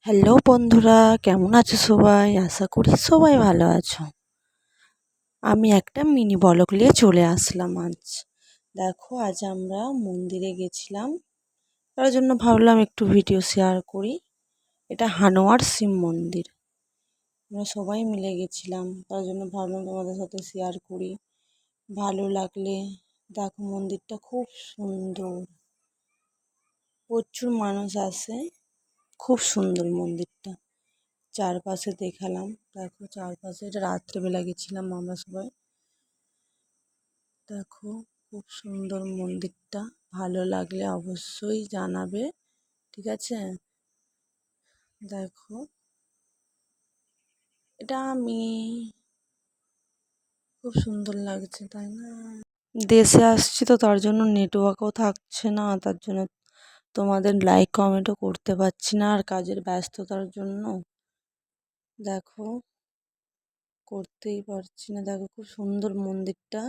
Hello বন্ধুরা, কেমন আছো সবাই? আশা করি সবাই ভালো আছো। আমি একটা মিনি ব্লগ নিয়ে চলে আসলাম আজ। দেখো, আজ আমরা মন্দিরে গেছিলাম, তার জন্য ভাবলাম একটু ভিডিও শেয়ার করি। এটা হানোয়ার শিব মন্দির। আমরা সবাই মিলে গেছিলাম, তার জন্য ভাবলাম তোমাদের সাথে শেয়ার করি। ভালো লাগলে দেখো, মন্দিরটা খুব সুন্দর, প্রচুর মানুষ আসে, খুব সুন্দর মন্দিরটা। চারপাশে দেখালাম, দেখো চারপাশে। এটা রাত্রেবেলা গেছিলাম আমরা সবাই। দেখো, খুব সুন্দর মন্দিরটা। ভালো লাগলে অবশ্যই জানাবে, ঠিক আছে? দেখো, এটা আমি খুব সুন্দর লাগছে, তাই না? দেশে আসছি তো, তার জন্য নেটওয়ার্কও থাকছে না, তার জন্য তোমাদের লাইক কমেন্টও করতে পারছি না, আর কাজের ব্যস্ততার জন্য দেখো করতেই পারছি না। দেখো, খুব সুন্দর মন্দিরটা,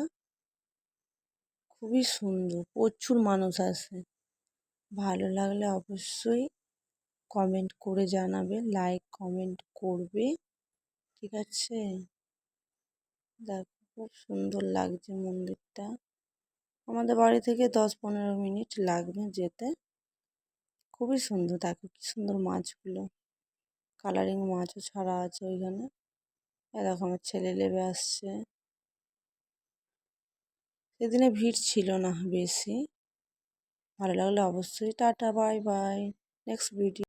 খুবই সুন্দর, প্রচুর মানুষ আসে। ভালো লাগলে অবশ্যই কমেন্ট করে জানাবে, লাইক কমেন্ট করবে, ঠিক আছে? দেখো, খুব সুন্দর লাগছে মন্দিরটা। আমাদের বাড়ি থেকে 10-15 মিনিট লাগবে যেতে। খুবই সুন্দর। দেখো কি সুন্দর মাছগুলো, কালারিং মাছও ছাড়া আছে ওইখানে। দেখো আমার ছেলে নেবে আসছে। সেদিনে ভিড় ছিল না বেশি। ভালো লাগলে অবশ্যই tata, bye bye, next video.